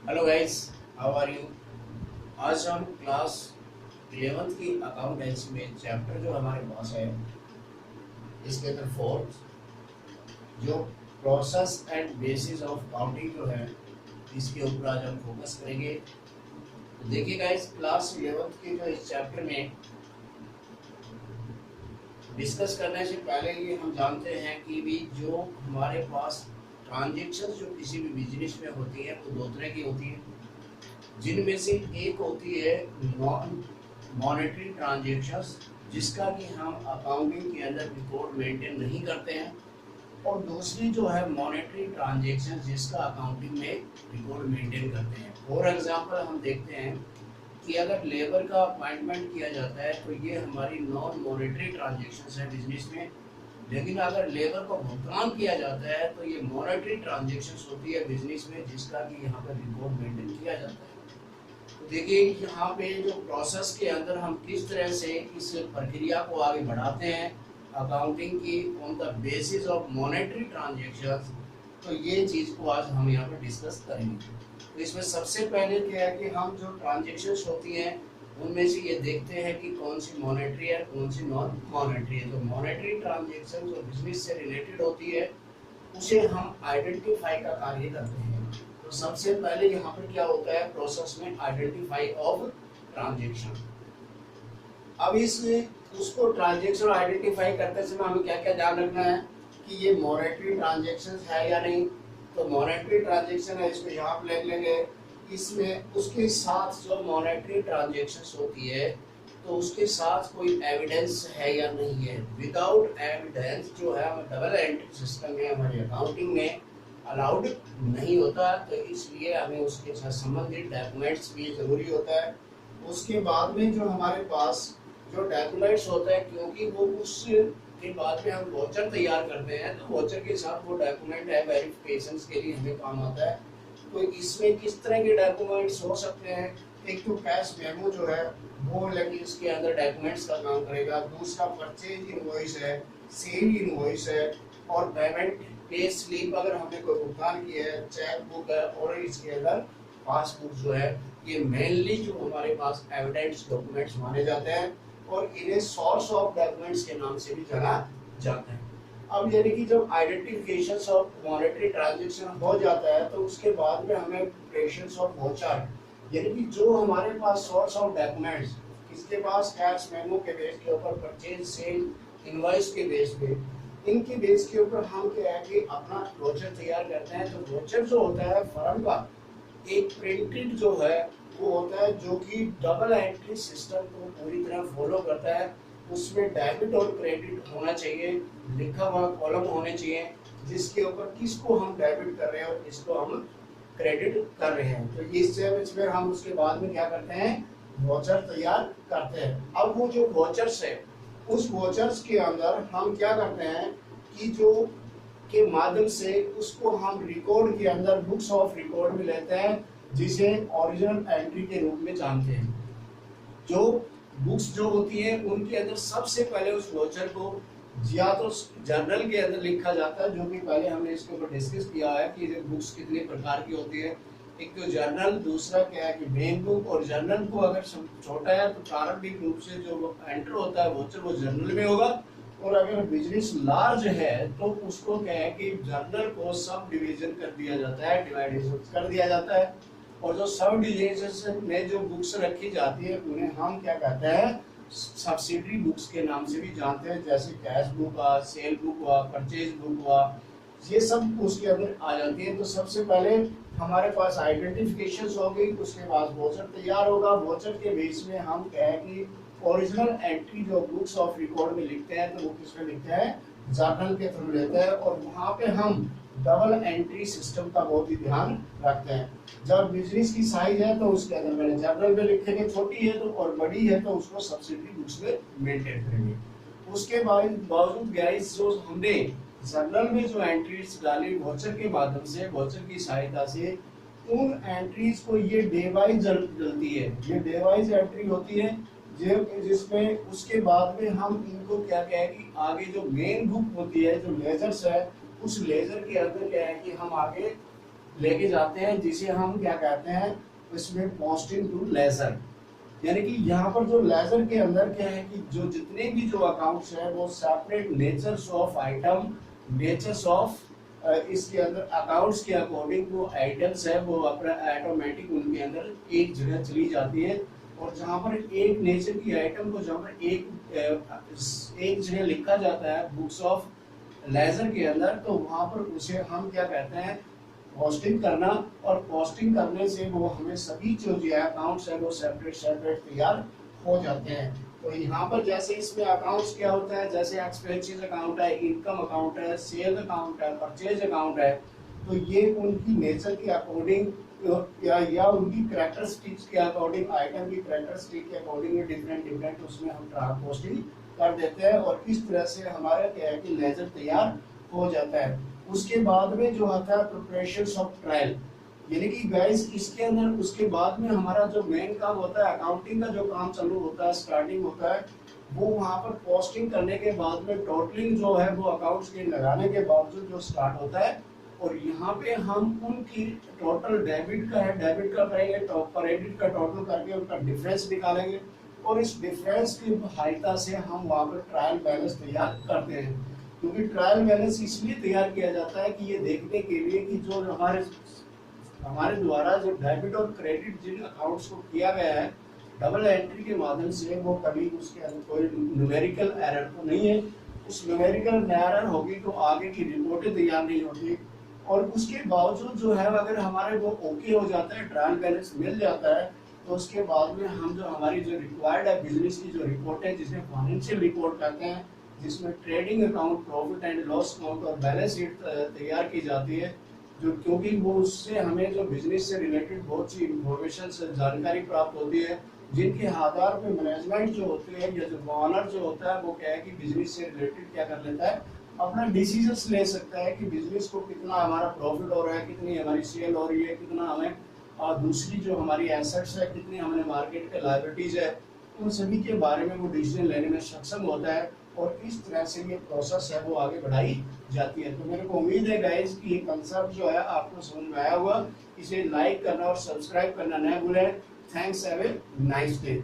Hello guys, how are you. आज हम class 11th की अकाउंटेंसी में चैप्टर जो हमारे पास है इसके अंदर फोर्थ जो process and bases of counting जो है इसके ऊपर आज हम फोकस करेंगे। तो देखिए गाइस, क्लास 11th के जो इस चैप्टर में डिस्कस करने से पहले ये हम जानते हैं कि भी जो हमारे पास ट्रांजेक्शन जो किसी भी बिजनेस में होती है वो दो तरह की होती है, जिनमें से एक होती है नॉन मॉनेटरी ट्रांजेक्शंस, जिसका कि हम अकाउंटिंग के अंदर रिकॉर्ड मेंटेन नहीं करते हैं, और दूसरी जो है मॉनेटरी ट्रांजेक्शन जिसका अकाउंटिंग में रिकॉर्ड मेंटेन करते हैं। फॉर एग्जांपल हम देखते हैं कि अगर लेबर का अपॉइंटमेंट किया जाता है तो ये हमारी नॉन मॉनेटरी ट्रांजेक्शन है बिजनेस में, लेकिन अगर लेबर को भुगतान किया जाता है तो ये मॉनेटरी ट्रांजेक्शन होती है बिजनेस में, जिसका कि यहाँ पर रिकॉर्ड मेंटेन किया जाता है। तो देखिए यहाँ पे जो प्रोसेस के अंदर हम किस तरह से इस प्रक्रिया को आगे बढ़ाते हैं अकाउंटिंग की on the basis of monetary transactions, तो ये चीज़ को आज हम यहाँ पर डिस्कस करेंगे। तो इसमें सबसे पहले क्या है कि हम जो ट्रांजेक्शंस होती हैं उनमें से ये देखते हैं कि कौन सी मॉनेटरी है कौन सी नॉन मॉनेटरी है। तो मॉनेटरी ट्रांजेक्शन जो बिजनेस से रिलेटेड होती है उसे हम आइडेंटिफाई का कार्य करते हैं। तो सबसे पहले यहाँ पर क्या होता है प्रोसेस में, आइडेंटिफाई ऑफ ट्रांजेक्शन। अब इस उसको ट्रांजेक्शन आइडेंटिफाई करते समय हमें क्या क्या ध्यान रखना है कि ये मॉनेटरी ट्रांजेक्शन है या नहीं। तो मॉनेटरी ट्रांजेक्शन है, इसको यहाँ पर लिख लेंगे। इसमें उसके साथ जो मॉनेटरी ट्रांजेक्शन होती है तो उसके साथ कोई एविडेंस है या नहीं है। विदाउट एविडेंस जो है हमें डबल एंट्री सिस्टम में हमारे अकाउंटिंग में अलाउड नहीं होता, तो इसलिए हमें उसके साथ संबंधित डॉक्यूमेंट्स भी जरूरी होता है। उसके बाद में जो हमारे पास जो डॉक्यूमेंट्स होता है, क्योंकि वो उस के बाद में हम वोचर तैयार करते हैं तो वोचर के साथ वो डॉक्यूमेंट है वेरिफिकेशन के लिए हमें काम आता है। तो इसमें किस तरह के डॉक्यूमेंट्स हो सकते हैं, एक तो कैश मेमो जो है वो लगी इसके अंदर डॉक्यूमेंट्स का काम करेगा। दूसरा परचेज इनवॉइस है, सेल इनवॉइस है, और पेमेंट पे स्लिप अगर हमने कोई भुगतान किया है, चेक बुक है, और इसके अंदर पासबुक जो है, ये मेनली जो हमारे पास एविडेंस डॉक्यूमेंट्स माने जाते हैं और इन्हें सोर्स ऑफ डॉक्यूमेंट्स के नाम से भी जाना जाता है। अब यानी कि जब आइडेंटिफिकेशन ऑफ मॉनेटरी ट्रांजेक्शन हो जाता है तो उसके बाद में हमें क्रिएशन ऑफ वोचर, यानी कि जो हमारे पास सोर्स ऑफ डॉक्यूमेंट्स किसके पास, कैश मेमो के बेस के ऊपर, परचेज सेल इनवॉइस के बेस पे, इनके बेस के ऊपर हम क्या है कि अपना वोचर तैयार करते हैं। तो वोचर जो होता है फर्म का एक प्रिंटेड जो है वो होता है जो कि डबल एंट्री सिस्टम को पूरी तरह फॉलो करता है। उसमें डेबिट और क्रेडिट होना चाहिए, लिखा हुआ कॉलम होने चाहिए जिसके ऊपर किसको हम डेबिट कर रहे हैं और किसको हम क्रेडिट कर रहे हैं। तो इसमें हम उसके बाद में क्या करते हैं, वोचर तैयार करते हैं। अब वो जो वोचर्स है उस वोचर्स के अंदर हम क्या करते हैं कि जो के माध्यम से उसको हम रिकॉर्ड के अंदर बुक्स ऑफ रिकॉर्ड में लेते हैं, जिसे ओरिजिनल एंट्री के रूप में जानते हैं। जो बुक्स जो होती है उनके अंदर सबसे पहले उस वोचर को या तो जर्नल के अंदर लिखा जाता है, जो कि पहले हमने इसके ऊपर डिस्कस किया है कि बुक्स कितने प्रकार की होती है। एक तो जर्नल, दूसरा क्या है कि मेन बुक, और जर्नल को अगर छोटा है तो प्रारंभिक रूप से जो एंटर होता है वोचर वो जर्नल में होगा, और अगर बिजनेस लार्ज है तो उसको क्या है कि जर्नल को सब डिवीजन कर दिया जाता है, डिवाइडेशन कर दिया जाता है, और जो सब डिवीजन में जो बुक्स रखी जाती है उन्हें हम क्या कहते हैं, सब्सिडरी बुक्स के नाम से भी जानते हैं। जैसे कैश बुक हुआ, सेल बुक हुआ, परचेज बुक हुआ, ये सब उसके अंदर आ जाती है। तो सबसे पहले हमारे पास आइडेंटिफिकेशन होगी, उसके बाद वोचर तैयार होगा। वोचर के बेस में हम कहें कि ओरिजिनल एंट्री जो बुक्स ऑफ रिकॉर्ड में लिखते हैं तो वो किसमें लिखते हैं, जर्नल के थ्रू लेते हैं, और वहाँ पे हम डबल एंट्री सिस्टम का बहुत ही ध्यान रखते हैं। जब बिजनेस की साइज है तो उसके अंदर मैंने जर्नल में लिखेंगे, छोटी है तो, और बड़ी है तो उसको सब्सिडरी बुक्स में मेंटेन करेंगे। उसके बावजूद गाइस जो हमने जर्नल में जो एंट्रीज डाली वोचर के माध्यम से, वोचर की सहायता से, उन एंट्रीज को ये डे वाइज डलती है, ये डे वाइज एंट्री होती है, जिसमें उसके बाद में हम इनको क्या कहें कि आगे जो मेन बुक होती है, जो लेजर्स है, उस लेजर के अंदर क्या है कि हम आगे लेके जाते हैं, जिसे हम क्या कहते हैं, इसमें पोस्टिंग टू लेजर। यानी कि यहाँ पर जो लेजर के अंदर क्या है कि जो जितने भी जो अकाउंट्स है वो separate natures of item, natures of इसके अंदर अकाउंट्स के अकॉर्डिंग वो आइटम्स है वो अपना ऑटोमेटिक उनके अंदर एक जगह चली जाती है। और जहाँ पर एक नेचर की आइटम को जहाँ पर एक जगह लिखा जाता है बुक्स ऑफ लेजर के अंदर, तो वहाँ पर उसे हम क्या कहते हैं, पोस्टिंग करना। और पोस्टिंग करने से वो हमें सभी जो अकाउंट्स है वो सेपरेट सेपरेट तैयार हो जाते हैं। तो यहाँ पर जैसे इसमें अकाउंट्स क्या होता है, जैसे एक्सपेंसेस अकाउंट है, इनकम अकाउंट है, सेल अकाउंट है, परचेज अकाउंट है, तो ये उनकी नेचर के अकॉर्डिंग या उनकी कैरेक्टरिस्टिक्स के अकॉर्डिंग, आइटम की कैरेक्टरिस्टिक के अकॉर्डिंग डिफरेंट डिफरेंट उसमें हम पोस्टिंग कर देते हैं। और इस तरह से हमारा क्या है कि लेजर तैयार हो जाता है। उसके बाद में जो आता है प्रिपरेशन ऑफ ट्रायल, यानी कि गाइस इसके अंदर उसके बाद में हमारा जो मेन काम होता है, अकाउंटिंग का जो काम चालू होता है, स्टार्टिंग होता है, वो वहाँ पर पोस्टिंग करने के बाद में टोटलिंग जो है वो अकाउंट्स के लगाने के बावजूद जो स्टार्ट होता है। और यहाँ पे हम उनकी टोटल डेबिट का है, डेबिट का करेंगे, क्रेडिट का टोटल करके उनका डिफरेंस निकालेंगे। और इस डिफरेंस की सहायता से हम वहाँ पर ट्रायल बैलेंस तैयार करते हैं। क्योंकि ट्रायल बैलेंस इसलिए तैयार किया जाता है कि ये देखने के लिए कि जो हमारे द्वारा जो डेबिट और क्रेडिट जिन अकाउंट्स को किया गया है डबल एंट्री के माध्यम से, वो कभी उसके अंदर कोई न्यूमेरिकल एरर तो नहीं है। उस न्यूमेरिकल एरर होगी तो आगे की रिपोर्टें तैयार नहीं होती। और उसके बावजूद जो है अगर हमारे वो ओके हो जाता है, ट्रायल बैलेंस मिल जाता है, तो उसके बाद में हम जो हमारी जो रिक्वायर्ड है बिजनेस की जो रिपोर्ट है, जिसे फाइनेंशियल रिपोर्ट कहते हैं, जिसमें trading account, profit and loss account और बैलेंस शीट तैयार की जाती है, जो क्योंकि वो उससे हमें जो बिजनेस से रिलेटेड बहुत सी इंफॉर्मेशन से जानकारी प्राप्त होती है, जिनके आधार पे मैनेजमेंट जो होती है या जो ओनर जो होता है वो क्या है कि बिजनेस से रिलेटेड क्या कर लेता है, अपना डिसीजंस ले सकता है कि बिजनेस को कितना हमारा प्रॉफिट हो रहा है, कितनी हमारी सेल हो रही है, कितना हमें और दूसरी जो हमारी एसेट्स है, कितनी हमारे मार्केट के लायबिलिटीज है, उन सभी के बारे में वो डिसीजन लेने में सक्षम होता है। और इस तरह से ये प्रोसेस है वो आगे बढ़ाई जाती है। तो मेरे को उम्मीद है गाइस कि ये कंसेप्ट जो है आपको समझ में आया होगा। इसे लाइक करना और सब्सक्राइब करना न भूलें। Thanks, have a nice day.